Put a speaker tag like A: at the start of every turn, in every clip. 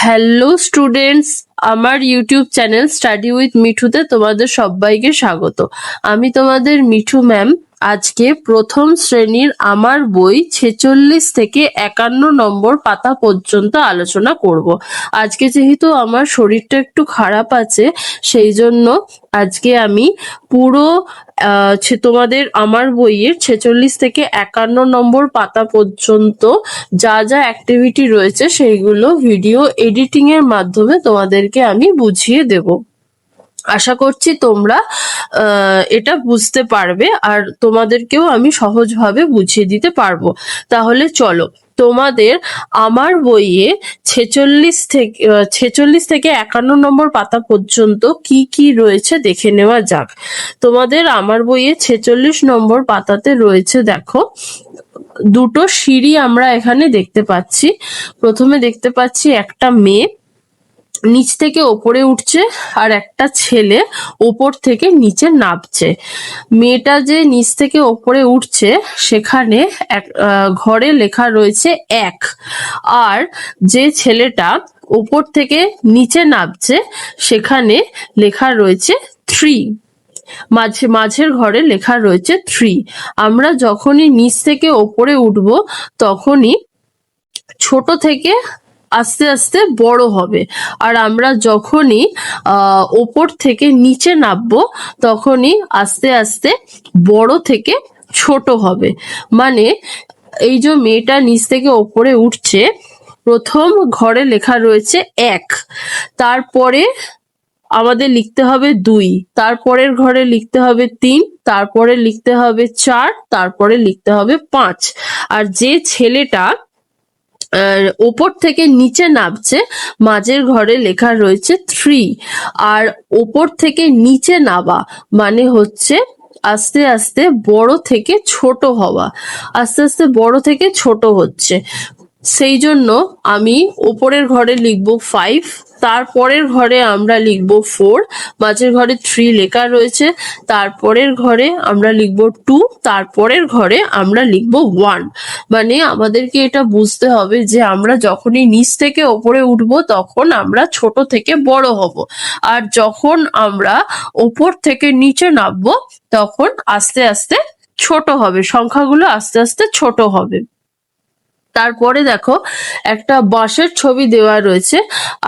A: Hello students, আমার YouTube channel study with মিঠুতে তোমাদের সবাইকে স্বাগত। আমি তোমাদের মিঠু ম্যাম। আজকে প্রথম শ্রেণীর আমার বই 46 থেকে 51 নম্বর পাতা পর্যন্ত আলোচনা করব। আজকে যেহেতু আমার শরীরটা একটু খারাপ আছে, সেই জন্য আজকে আমি পুরো তোমাদের আমার বইয়ের 46 থেকে 51 নম্বর পাতা পর্যন্ত যা যা অ্যাক্টিভিটি রয়েছে সেইগুলো ভিডিও এডিটিং এর মাধ্যমে তোমাদেরকে আমি বুঝিয়ে দেব। আশা করছি তোমরা এটা বুঝতে পারবে আর তোমাদেরকেও আমি সহজভাবে বুঝিয়ে দিতে পারবো। তাহলে চলো তোমাদের আমার বইয়ে 46 থেকে 51 নম্বর পাতা পর্যন্ত কি কি রয়েছে দেখে নেওয়া যাক। তোমাদের আমার বইয়ে 46 নম্বর পাতাতে রয়েছে, দেখো, দুটো সিঁড়ি আমরা এখানে দেখতে পাচ্ছি। প্রথমে দেখতে পাচ্ছি একটা মেয়ে নিচ থেকে ওপরে উঠছে আর একটা ছেলে ওপর থেকে নিচে নামছে। মেয়েটা যে নিচ থেকে ওপরে উঠছে সেখানে ঘরে লেখা রয়েছে 1, আর যে ছেলেটা ওপর থেকে নিচে নামছে সেখানে লেখা রয়েছে 3। মাঝের ঘরে লেখা রয়েছে 3। আমরা যখনই নিচ থেকে ওপরে উঠব তখনই ছোট থেকে আস্তে আস্তে বড় হবে, আর আমরা যখনই ওপর থেকে নিচে নামবো তখনই আস্তে আস্তে বড় থেকে ছোট হবে। মানে এই যে মেয়েটা নিচ থেকে ওপরে উঠছে, প্রথম ঘরে লেখা রয়েছে 1, তারপরে আমাদের লিখতে হবে 2, তারপরের ঘরে লিখতে হবে 3, তারপরে লিখতে হবে 4, তারপরে লিখতে হবে 5। আর যে ছেলেটা ওপর থেকে নিচে নামছে মাঝের ঘরে লেখা রয়েছে 3। আর ওপর থেকে নিচে নামা মানে হচ্ছে আস্তে আস্তে বড় থেকে ছোট হওয়া, আস্তে আস্তে বড় থেকে ছোট হচ্ছে। সেই জন্য আমি ওপরের ঘরে লিখবো 5, তারপরের ঘরে আমরা লিখবো 4, মাঝের ঘরে 3 লেখা রয়েছে, তারপরের ঘরে আমরা লিখবো 2, তারপরের ঘরে আমরা লিখবো 1। মানে আমাদেরকে এটা বুঝতে হবে যে আমরা যখনই নিচ থেকে ওপরে উঠবো তখন আমরা ছোট থেকে বড় হব, আর যখন আমরা ওপর থেকে নিচে নামবো তখন আস্তে আস্তে ছোট হবে, সংখ্যাগুলো আস্তে আস্তে ছোট হবে। তারপরে দেখো একটা বাঁশের ছবি দেওয়া রয়েছে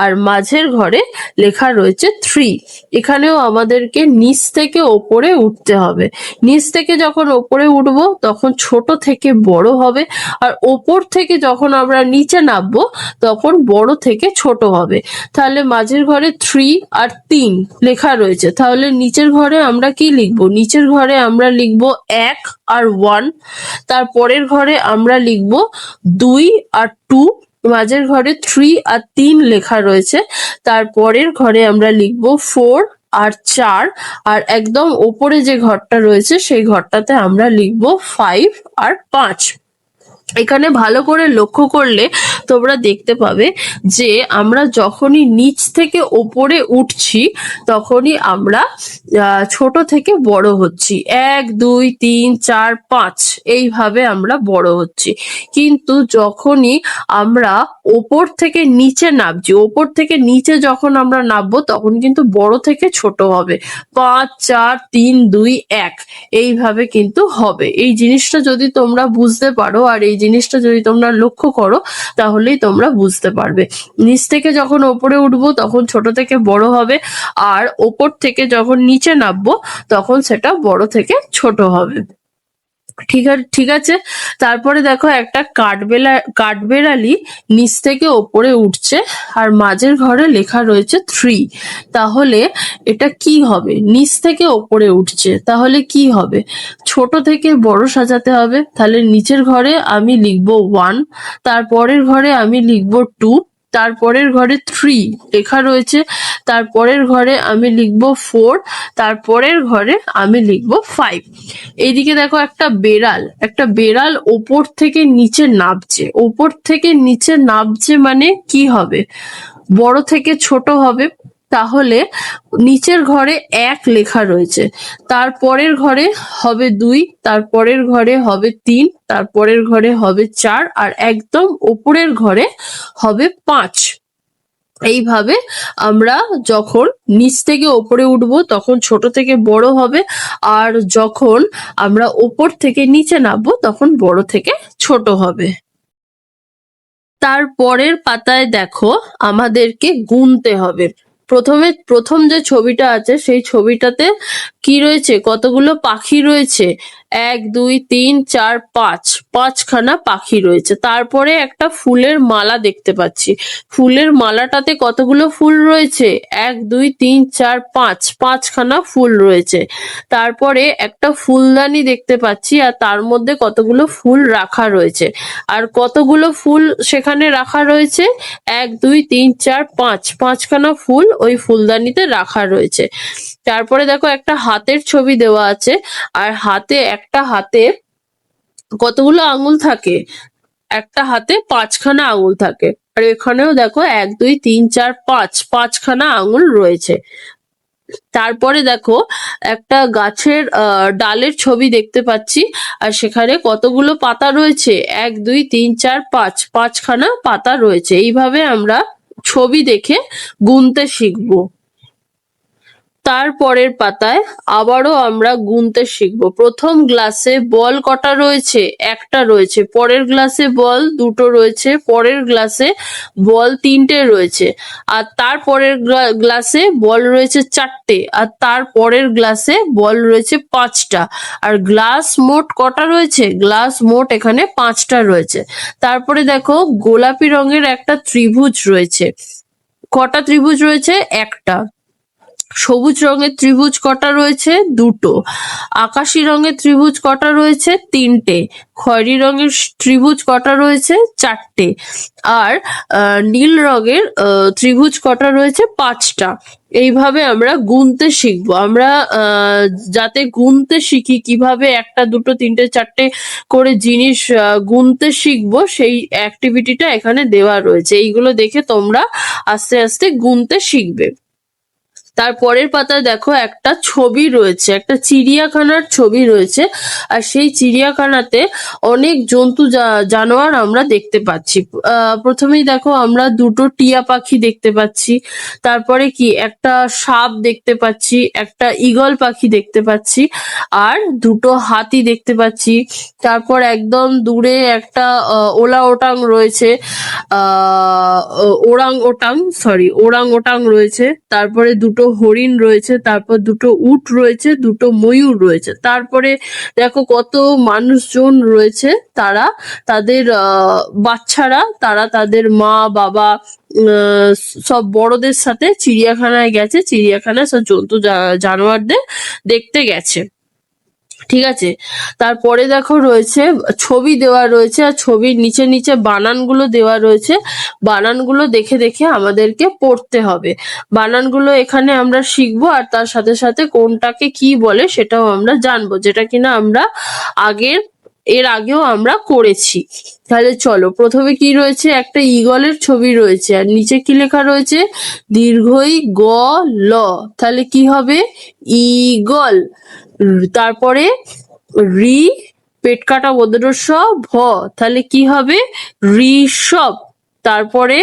A: আর মাঝের ঘরে লেখা রয়েছে 3। এখানেও আমাদেরকে নিচ থেকে ওপরে উঠতে হবে। নিচ থেকে যখন ওপরে উঠবো তখন ছোট থেকে বড় হবে, আর ওপর থেকে যখন আমরা নিচে নামবো তখন বড় থেকে ছোট হবে। তাহলে মাঝের ঘরে 3 আর 3 লেখা রয়েছে, তাহলে নিচের ঘরে আমরা কি লিখবো? নিচের ঘরে আমরা লিখবো 1 আর 1, তারপরের ঘরে আমরা লিখবো 2 আর 2, মাঝের ঘরে 3 আর 3 লেখা রয়েছে, তারপরের ঘরে আমরা লিখবো 4 আর 4, আর একদম ওপরে যে ঘরটা রয়েছে সেই ঘরটাতে আমরা লিখবো 5 আর 5। এখানে ভালো করে লক্ষ্য করলে তোমরা দেখতে পাবে যে আমরা যখনই নিচ থেকে ওপরে উঠছি তখনই আমরা ছোট থেকে বড় হচ্ছি, 1 2 3 4 5 এইভাবে আমরা বড় হচ্ছি। কিন্তু যখনই আমরা ওপর থেকে নিচে নামছি, ওপর থেকে নিচে যখন আমরা নামবো তখন কিন্তু বড় থেকে ছোট হবে, 5 4 3 2 1 এইভাবে কিন্তু হবে। এই জিনিসটা যদি তোমরা বুঝতে পারো আর এই জিনিসটা যদি তোমরা লক্ষ্য করো তাহলেই তোমরা বুঝতে পারবে। নিচ থেকে যখন ওপরে উঠবো তখন ছোট থেকে বড় হবে, আর ওপর থেকে যখন নিচে নামবো তখন সেটা বড় থেকে ছোট হবে। ঠিক আছে। তারপরে দেখো একটা কাঠবেড়ালি নিচ থেকে ওপরে উঠছে আর মাঝের ঘরে লেখা রয়েছে 3। তাহলে এটা কি হবে? নিচ থেকে ওপরে উঠছে, তাহলে কি হবে? ছোট থেকে বড় সাজাতে হবে। তাহলে নিচের ঘরে আমি লিখবো 1, তারপরের ঘরে আমি লিখবো 2, তারপরের ঘরে 3 লেখা রয়েছে, তারপরের ঘরে আমি লিখবো 4, তারপরের ঘরে আমি লিখবো 5। এইদিকে দেখো একটা বেড়াল ওপর থেকে নিচে নামছে, ওপর থেকে নিচে নামছে মানে কি হবে? বড় থেকে ছোট হবে। তাহলে নিচের ঘরে 1 লেখা রয়েছে, তারপরের ঘরে হবে 2, তারপরের ঘরে হবে 3, তারপরের ঘরে হবে 4, আর একদম ওপরের ঘরে হবে 5। এইভাবে আমরা যখন নিচ থেকে ওপরে উঠবো তখন ছোট থেকে বড় হবে, আর যখন আমরা ওপর থেকে নিচে নামবো তখন বড় থেকে ছোট হবে। তার পরের পাতায় দেখো আমাদেরকে গুনতে হবে। প্রথম যে ছবিটা আছে সেই ছবিটাতে কি রয়েছে, কতগুলো পাখি রয়েছে, 1 2 3 4 5, 5খানা পাখি রয়েছে। তারপরে একটা ফুলের মালা দেখতে পাচ্ছি, ফুলের মালাটাতে কতগুলো ফুল রয়েছে, 1 2 3 4 5, 5খানা ফুল রয়েছে। তারপরে একটা ফুলদানি দেখতে পাচ্ছি, আর তার মধ্যে কতগুলো ফুল রাখা রয়েছে, আর কতগুলো ফুল সেখানে রাখা রয়েছে, 1 2 3 4 5, 5খানা ফুল ওই ফুলদানিতে রাখা রয়েছে। তারপরে দেখো একটা হাতের ছবি দেওয়া আছে, আর একটা হাতে কতগুলো আঙুল থাকে, একটা হাতে 5খানা আঙুল থাকে। আর এখানেও দেখো 1 2 3 4 5, 5খানা আঙুল রয়েছে। তারপরে দেখো একটা গাছের ডালের ছবি দেখতে পাচ্ছি, আর সেখানে কতগুলো পাতা রয়েছে, 1 2 3 4 5, 5খানা পাতা রয়েছে। এইভাবে আমরা ছবি দেখে গুনতে শিখবো। তারপরের পাতায় আবারও আমরা গুনতে শিখবো। প্রথম গ্লাসে বল কটা রয়েছে, একটা রয়েছে। পরের গ্লাসে বল দুটো রয়েছে। পরের গ্লাসে বল তিনটে রয়েছে। আর তারপরের গ্লাসে বল রয়েছে চারটে। আর তারপরের গ্লাসে বল রয়েছে 5টা। আর গ্লাস মোট কটা রয়েছে, গ্লাস মোট এখানে 5টা রয়েছে। তারপরে দেখো গোলাপি রঙের একটা ত্রিভুজ রয়েছে, কটা ত্রিভুজ রয়েছে, একটা। সবুজ রঙের ত্রিভুজ কটা রয়েছে, দুটো। আকাশি রঙের ত্রিভুজ কটা রয়েছে, তিনটে। খয়েরি রঙের ত্রিভুজ কটা রয়েছে, চারটে। আর নীল রঙের ত্রিভুজ কটা রয়েছে, 5টা। এইভাবে আমরা গুনতে শিখবো। আমরা যাতে গুনতে শিখি, কিভাবে একটা দুটো তিনটে চারটে করে জিনিস গুনতে শিখবো, সেই অ্যাক্টিভিটিটা এখানে দেওয়া রয়েছে। এইগুলো দেখে তোমরা আস্তে আস্তে গুনতে শিখবে। তারপরের পাতায় দেখো একটা ছবি রয়েছে, একটা চিড়িয়াখানার ছবি রয়েছে। আর সেই চিড়িয়াখানাতে অনেক জন্তু জানোয়ার আমরা দেখতে পাচ্ছি। প্রথমেই দেখো আমরা দুটো টিয়া পাখি দেখতে পাচ্ছি, তারপরে কি একটা সাপ দেখতে পাচ্ছি, একটা ঈগল পাখি দেখতে পাচ্ছি, আর দুটো হাতি দেখতে পাচ্ছি। তারপর একদম দূরে একটা ওলা ওটাং রয়েছে, ওরাং ওটাং রয়েছে। তারপরে দুটো হরিণ রয়েছে, তারপর দুটো উট রয়েছে, দুটো ময়ূর রয়েছে। তারপরে দেখো কত মানুষজন রয়েছে, তারা তাদের বাচ্চারা, তারা তাদের মা বাবা সব বড়দের সাথে চিড়িয়াখানায় গেছে, চিড়িয়াখানায় সব জন্তু জানোয়ারদের দেখতে গেছে। ঠিক আছে। তারপরে দেখো রয়েছে ছবি দেওয়া রয়েছে, আর ছবির নিচে নিচে বানানগুলো দেওয়া রয়েছে। বানানগুলো দেখে দেখে আমাদেরকে পড়তে হবে। বানানগুলো এখানে আমরা শিখবো, আর তার সাথে সাথে কোনটাকে কি বলে সেটাও আমরা জানবো, যেটা কিনা আমরা এর আগেও আমরা করেছি। তাহলে চলো, প্রথমে কি রয়েছে, একটা ঈগলের ছবি রয়েছে, আর নিচে কি লেখা রয়েছে, দীর্ঘই গ ল, তাহলে কি হবে, ঈগল। তারপরে রি পেট কাটা স ভ, তাহলে কি হবে, ঋষভ। তারপরে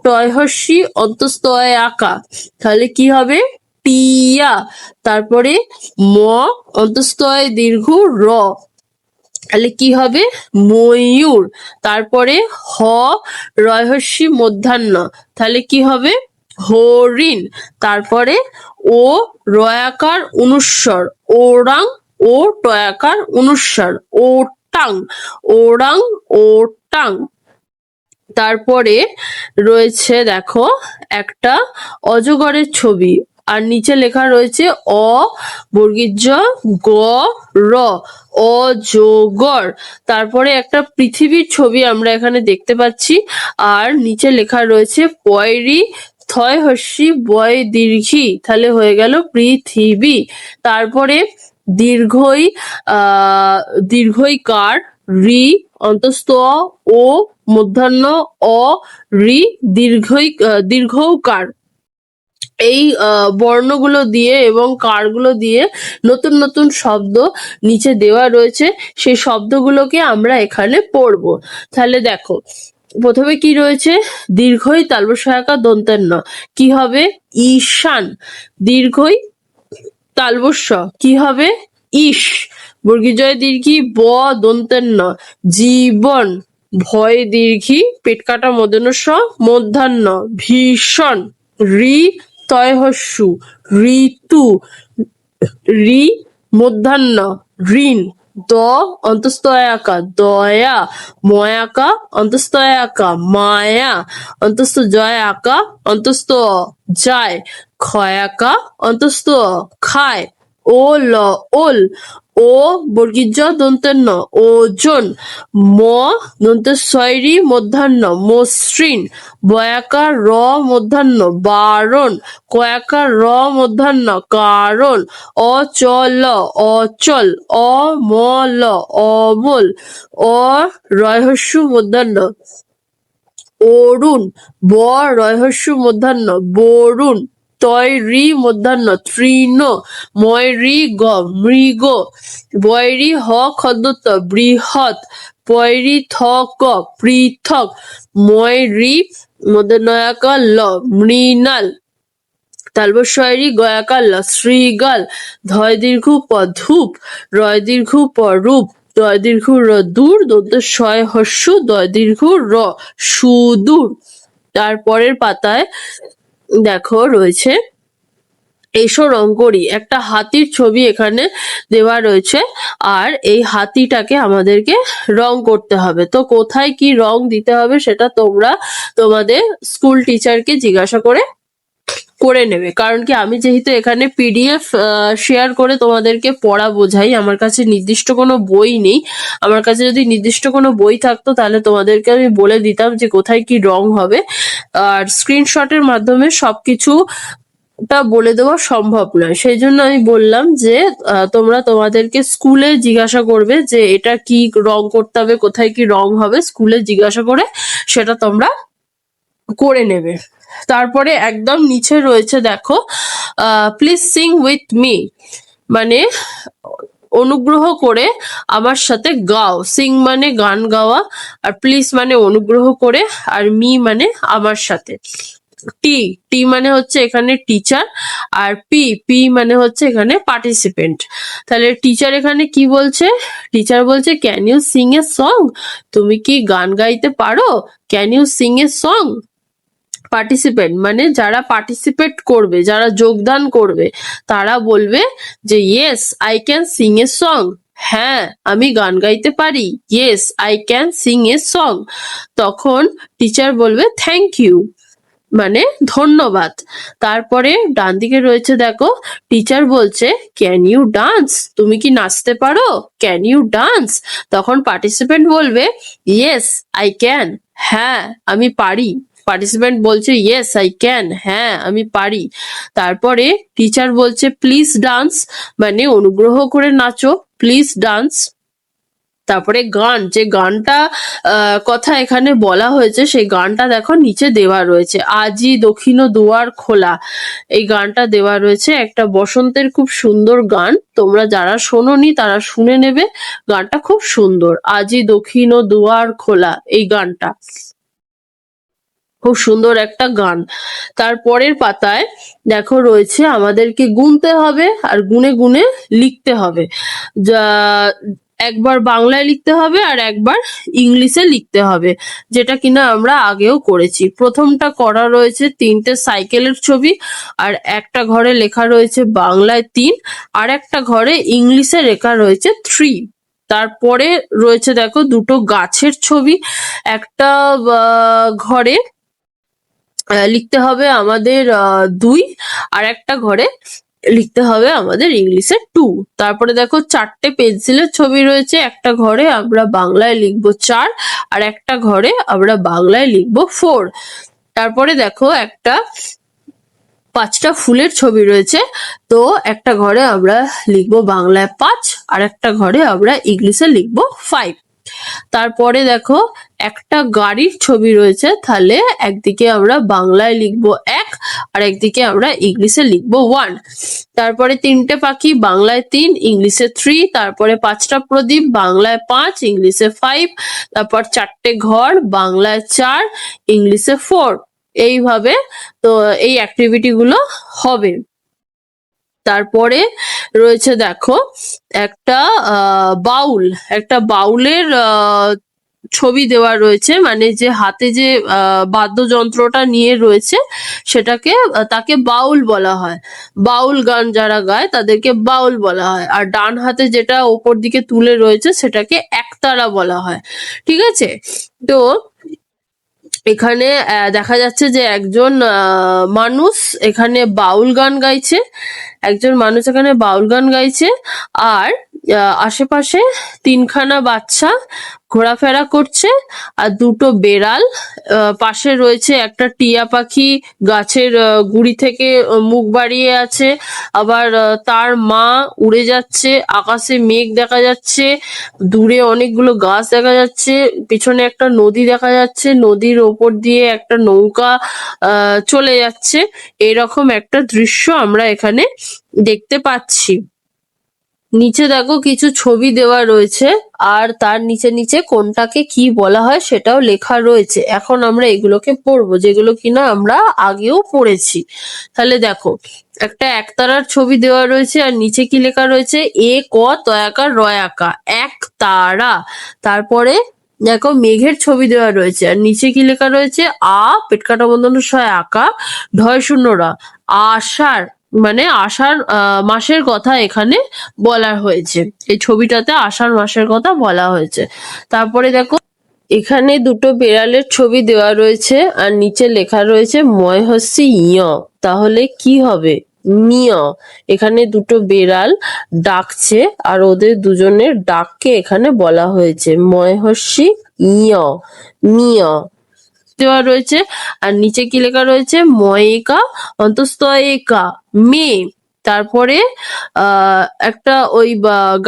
A: টয় হস্যি অন্তস্তয় আঁকা, তাহলে কি হবে, টিয়া। তারপরে ম অন্তস্তয় দীর্ঘ র, তাহলে কি হবে, ময়ূর। তারপরে হ রহস্যি মধ্যাহ্ন, তাহলে কি হবে, হরিণ। তারপরে ও রয়াকার অনুস্বর, ওরাং, ও টয়াকার অনুস্বর, ওটাং, ওরাং ওটাং। তারপরে রয়েছে দেখো একটা অজগরের ছবি, আর নিচে লেখা রয়েছে অ বর্গীয় জ গ র, অজগর। তারপরে একটা পৃথিবীর ছবি আমরা এখানে দেখতে পাচ্ছি, আর নিচে লেখা রয়েছে পয়রি থয় হস্যি বয় দীর্ঘি, তাহলে হয়ে গেল পৃথিবী। তারপরে দীর্ঘইকার রি অন্তস্থ ও মধ্যাহ্ন অ রি দীর্ঘৌকার। এই বর্ণগুলো দিয়ে এবং কারগুলো দিয়ে নতুন নতুন শব্দ নিচে দেওয়া রয়েছে, সেই শব্দগুলোকে আমরা এখানে পড়বো। তাহলে দেখো, প্রথমে কি রয়েছে, দীর্ঘই তালবস্যকা দন্তেন্ন, কি হবে ঈশান। দীর্ঘই তালবস্য কি হবে ইস। বর্গীজয় দীর্ঘি ব দন্তেন্ন জীবন। ভয় দীর্ঘি পেট কাটা মদন্য স মধ্যাহ্ন ভীষণ। রি তয়হস্যু ঋতু। রি মধ্যাহ্ন ঋণ। দ অন্তস্তয়াকা দয়া। ময়াকা অন্তস্তয়াকা মায়া। অন্তস্থ জয় আকা অন্তস্থ যায়। ক্ষয়াকা অন্তস্থ খায়। ও ল ওল। ও বর্গীজ দন্তেন্ন ওজন। ম দন্তস্বৈরী মধ্যাহ্ন মসৃণ। বয়াকার র মধ্যাহ্ন বারণ। কয়াকার র মধ্যাহ্ন কারণ। অচল অচল। অমল অমল। অ রহস্য মধ্যাহ্ন অরুণ। ব রহস্য মধ্যাহ্ন বরুণ। তয় রি মধ্যাহ্ন তৃণ। ময় রি গ মৃগ। বয়রি হ খদ্দত বৃহৎ। পয়রি থ ক পৃথক। ময় রি মধ্যাহ্নয়াকা ল মৃণাল। তালবস্যরি গয়াকার ল শ্রীগাল। ধয় দীর্ঘ প ধূপ। রয় দীর্ঘ প রূপ। দয় দীর্ঘ র দূর। দন্ত শয় হস্যু দয় দীর্ঘ র সুদূর। তারপরের পাতায় দেখো রয়েছে এসো রং করি। একটা হাতির ছবি এখানে দেওয়া রয়েছে, আর এই হাতিটাকে আমাদেরকে রং করতে হবে। তো কোথায় কি রং দিতে হবে সেটা তোমরা তোমাদের স্কুল টিচারকে জিজ্ঞাসা করে নেবে। কারণ কি, আমি যেহেতু এখানে পিডিএফ শেয়ার করে তোমাদেরকে পড়া বোঝাই, আমার কাছে নির্দিষ্ট কোনো বই নেই। আমার কাছে যদি নির্দিষ্ট কোনো বই থাকতো তাহলে তোমাদেরকে আমি বলে দিতাম যে কোথায় কি রং হবে। আর স্ক্রিনশটের মাধ্যমে সবকিছু টা বলে দেওয়া সম্ভব নয়, সেই জন্য আমি বললাম যে তোমরা তোমাদেরকে স্কুলে জিজ্ঞাসা করবে যে এটা কি রং করতে হবে, কোথায় কি রং হবে, স্কুলে জিজ্ঞাসা করে সেটা তোমরা করে নেবে। তারপরে একদম নিচে রয়েছে দেখো, প্লিজ সিং উইথ মি, মানে অনুগ্রহ করে আমার সাথে গাও। সিং মানে গান গাওয়া, আর প্লিজ মানে অনুগ্রহ করে, আর মি মানে আমার সাথে। টি টি মানে হচ্ছে এখানে টিচার, আর পি পি মানে হচ্ছে এখানে পার্টিসিপেন্ট। তাহলে টিচার এখানে কি বলছে, টিচার বলছে can you sing a song, তুমি কি গান গাইতে পারো। Can you sing a song. Participant মানে যারা পার্টিসিপেট করবে, যারা যোগদান করবে, তারা বলবে যে yes I can sing a song, হ্যাঁ আমি গান গাইতে পারি, yes I can sing a song. তখন টিচার বলবে থ্যাংক ইউ, মানে ধন্যবাদ। তারপরে ডান দিকে রয়েছে দেখো, টিচার বলছে ক্যান ইউ ডান্স, তুমি কি নাচতে পারো, ক্যান ইউ ডান্স। তখন পার্টিসিপেন্ট বলবে ইয়েস আই ক্যান, হ্যাঁ আমি পারি। পার্টিসিপেন্ট বলছে ইয়েস আই ক্যান, হ্যাঁ আমি পারি। তারপরে টিচার বলছে প্লিজ ডান্স, মানে অনুগ্রহ করে নাচো, প্লিজ ডান্স। তারপরে গান, যে গানটা কথা এখানে বলা হয়েছে সেই গানটা দেখো নিচে দেওয়া রয়েছে, আজি দক্ষিণ দুয়ার খোলা। এই গানটা দেওয়া রয়েছে, একটা বসন্তের খুব সুন্দর গান, তোমরা যারা শোনোনি তারা শুনে নেবে, গানটা খুব সুন্দর, আজি দক্ষিণ দুয়ার খোলা, এই গানটা খুব সুন্দর একটা গান। তারপরের পাতায় দেখো রয়েছে আমাদেরকে গুনতে হবে আর গুনে গুনে লিখতে হবে। যা একবার বাংলায় লিখতে হবে আর একবার ইংলিশে লিখতে হবে, যেটা কিনা আমরা আগেও করেছি। প্রথমটা করা রয়েছে 3টে সাইকেলের ছবি, আর একটা ঘরে লেখা রয়েছে বাংলায় 3, আর একটা ঘরে ইংলিশে লেখা রয়েছে 3। তারপরে রয়েছে দেখো 2টো গাছের ছবি, একটা ঘরে লিখতে হবে আমাদের 2, আর একটা ঘরে লিখতে হবে আমাদের ইংলিশে 2। তারপরে দেখো 4টে পেন্সিলের ছবি রয়েছে, একটা ঘরে আমরা বাংলায় লিখবো 4, আর একটা ঘরে আমরা বাংলায় লিখবো 4। তারপরে দেখো একটা 5টা ফুলের ছবি রয়েছে, তো একটা ঘরে আমরা লিখবো বাংলায় 5, আর একটা ঘরে আমরা ইংলিশে লিখবো 5। তারপরে দেখো একটা গাড়ির ছবি রয়েছে, তাহলে একদিকে আমরা বাংলায় লিখবো 1, আর একদিকে আমরা ইংলিশে লিখবো 1। তারপরে 3টে পাখি, বাংলায় 3, ইংলিশে 3। তারপরে 5টা প্রদীপ, বাংলায় 5, ইংলিশে 5। তারপর 4টে ঘর, বাংলায় 4, ইংলিশে 4। এইভাবে তো এই অ্যাক্টিভিটি গুলো হবে। তারপরে রয়েছে দেখো একটা বাউল, একটা বাউলের ছবি দেওয়া রয়েছে, মানে যে হাতে যে বাদ্যযন্ত্রটা নিয়ে রয়েছে সেটাকে তাকে বাউল বলা হয়। বাউল গান যারা গায় তাদেরকে বাউল বলা হয়। আর ডান হাতে যেটা ওপর দিকে তুলে রয়েছে সেটাকে একতারা বলা হয়। ঠিক আছে, তো এখানে দেখা যাচ্ছে যে একজন মানুষ এখানে বাউল গান গাইছে, একজন মানুষ এখানে বাউল গান গাইছে। আর আশেপাশে 3খানা বাচ্চা ঘোরাফেরা করছে আর 2টো বেড়াল, পাশে রয়েছে একটা টিয়া পাখি গাছের গুড়ি থেকে মুখ বাড়িয়ে আছে, আবার তার মা উড়ে যাচ্ছে, আকাশে মেঘ দেখা যাচ্ছে, দূরে অনেকগুলো গাছ দেখা যাচ্ছে, পিছনে একটা নদী দেখা যাচ্ছে, নদীর ওপর দিয়ে একটা নৌকা চলে যাচ্ছে। এরকম একটা দৃশ্য আমরা এখানে দেখতে পাচ্ছি। নিচে দেখো কিছু ছবি দেওয়া রয়েছে আর তার নিচে নিচে কোনটাকে কি বলা হয় সেটাও লেখা রয়েছে। এখন আমরা এগুলোকে পড়বো, যেগুলো কিনা আমরা আগেও পড়েছি। তাহলে দেখো একটা একতারার ছবি দেওয়া রয়েছে আর নিচে কি লেখা রয়েছে, এ ক তয়াকার রয়াকা, এক তারা। তারপরে দেখো মেঘের ছবি দেওয়া রয়েছে আর নিচে কি লেখা রয়েছে, আ পেটকাটা বন্ধন শয় আকা, ঢয় শূন্যরা, আষাঢ়, মানে আষাঢ় মাসের কথা এখানে বলা হয়েছে। এই ছবিটাতে আষাঢ় মাসের কথা বলা হয়েছে। তারপরে দেখো এখানে 2টো বেড়ালের ছবি দেওয়া রয়েছে আর নিচে লেখা রয়েছে ময় হস্যি ইয়, তাহলে কি হবে, মিয়। এখানে 2টো বেড়াল ডাকছে আর ওদের দুজনের ডাককে এখানে বলা হয়েছে ময় হস্যি ইয়, মিয় দেওয়া রয়েছে। আর নিচে কি লেখা রয়েছে, ময়েকা অন্তস্তয়েকা, মেয়ে। তারপরে একটা ওই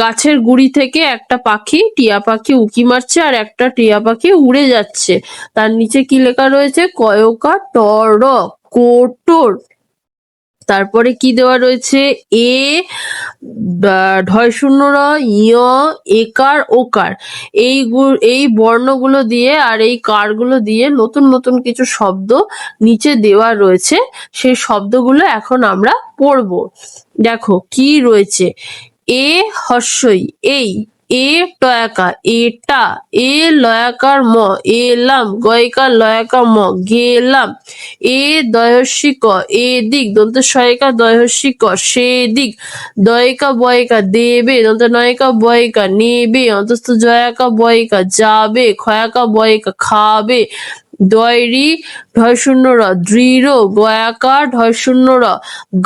A: গাছের গুড়ি থেকে একটা পাখি, টিয়া পাখি উঁকি মারছে আর একটা টিয়া পাখি উড়ে যাচ্ছে। তার নিচে কি লেখা রয়েছে, কয়কা টর কোটর। তারপরে কি দেওয়া রয়েছে, এ ঢয় শূন্য র, ইয়, একার, ওকার। এই বর্ণগুলো দিয়ে আর এই কারগুলো দিয়ে নতুন নতুন কিছু শব্দ নিচে দেওয়া রয়েছে। সেই শব্দগুলো এখন আমরা পড়বো। দেখো কি রয়েছে, এ হস্যই এই, এ টয়াকা এটা, এ লয়াকার ম এলাম, গয়কার লয়াকা ম গেলাম, এ দয়স্যি ক এদিক, দন্ত শয়কা দয়স্যি ক সেদিক, দয়কা বয়কা দেবে, দন্ত নয়কা বয়কা নেবে, অন্তস্থ জয়াকা বয়কা যাবে, ক্ষয়াকা বয়কা খাবে, দয়রি ঢয় শূন্য র দৃঢ়, গয়াকার ঢয় শূন্য র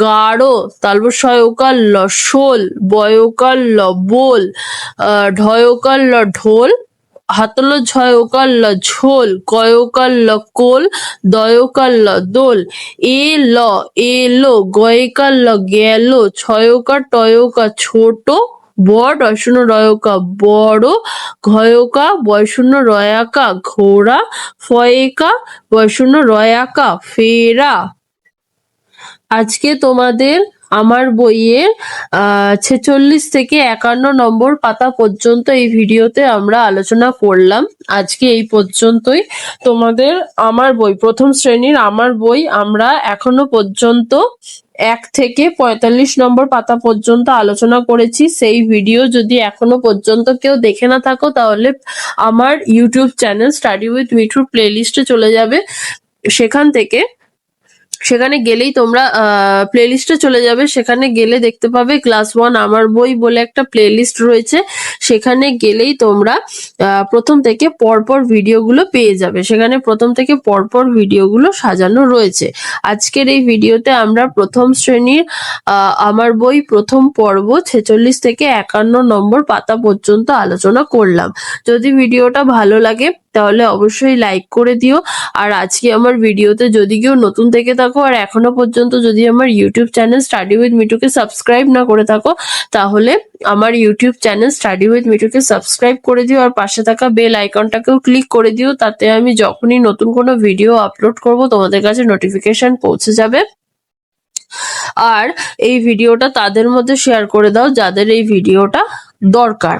A: গাঢ়, তালব শয়কার ল শোল, বয়কার ল বোল, ঢয়কার ল ঢোল, হাতল ঝয়কার ল ঝোল, কয়কার ল কোল, দয়কার ল দোল, এলো, গয়কার ল গেল, ছয়কার টয়কা ছোট, বট অশূন্য রয়কা বড়, ঘয়কা বয়শূন্য রয়াকা ঘোড়া, ফয়েকা বয়শূন্য রয়াকা ফেরা। আজকে তোমাদের আমার বইয়ের 46 থেকে 51 নম্বর পাতা পর্যন্ত এই ভিডিওতে আমরা আলোচনা করলাম। আজকে এই পর্যন্তই। তোমাদের আমার বই, প্রথম শ্রেণীর আমার বই আমরা এখনো পর্যন্ত 1 থেকে 45 নম্বর পাতা পর্যন্ত আলোচনা করেছি। সেই ভিডিও যদি এখনো পর্যন্ত কেউ দেখে না থাকো তাহলে আমার ইউটিউব চ্যানেল স্টাডি উইথ মিঠুর প্লেলিস্টে চলে যাবে। সেখানে গেলেই তোমরা প্লেলিস্টে চলে যাবে, সেখানে গেলে দেখতে পাবে ক্লাস 1 আমার বই বলে একটা প্লেলিস্ট রয়েছে। সেখানে গেলেই তোমরা প্রথম থেকে পরপর ভিডিওগুলো পেয়ে যাবে। সেখানে প্রথম থেকে পরপর ভিডিওগুলো সাজানো রয়েছে। আজকের এই ভিডিওতে আমরা প্রথম শ্রেণীর আমার বই প্রথম পর্ব 46 থেকে 51 নম্বর পাতা পর্যন্ত আলোচনা করলাম। যদি ভিডিওটা ভালো লাগে তাহলে অবশ্যই লাইক করে দিও। আর আজকে আমার ভিডিওতে যদি কেউ নতুন থেকে থাকো আর এখনো পর্যন্ত যদি আমার ইউটিউব চ্যানেল স্টাডি উইথ মিঠুকে সাবস্ক্রাইব না করে থাকো তাহলে আমার ইউটিউব চ্যানেল স্টাডি উইথ মিঠুকে সাবস্ক্রাইব করে দিও আর পাশে থাকা বেল আইকনটাকেও ক্লিক করে দিও। তাতে আমি যখনই নতুন কোনো ভিডিও আপলোড করব তোমাদের কাছে নোটিফিকেশন পৌঁছে যাবে। আর এই ভিডিওটা তাদের মধ্যে শেয়ার করে দাও যাদের এই ভিডিওটা দরকার।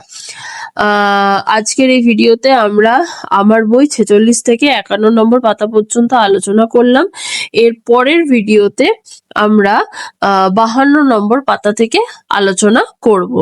A: আজকের এই ভিডিওতে আমরা আমার বই 46 থেকে 51 নম্বর পাতা পর্যন্ত আলোচনা করলাম। এর পরের ভিডিওতে আমরা 52 নম্বর পাতা থেকে আলোচনা করব।